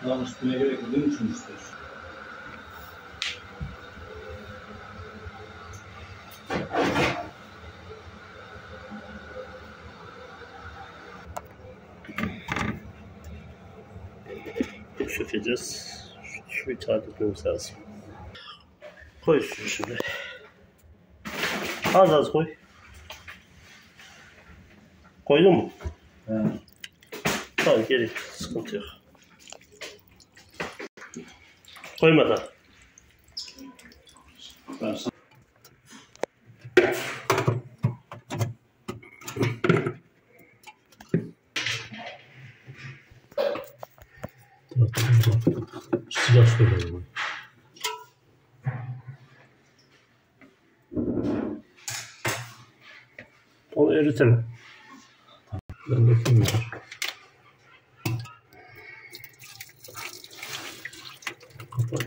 Lan üstüne gerek yok. Bunun için istiyorsun. Çökeceğiz. Şu itaat etmemiz lazım. Koy suyu şimdi. Az az koy. Koydun mu? He. Tamam, geri. Sıkıntı yok. Koymadan. Ben sana... Sıcak su koyalım. Onu eritelim. Ben de bilmiyorum. Kapat.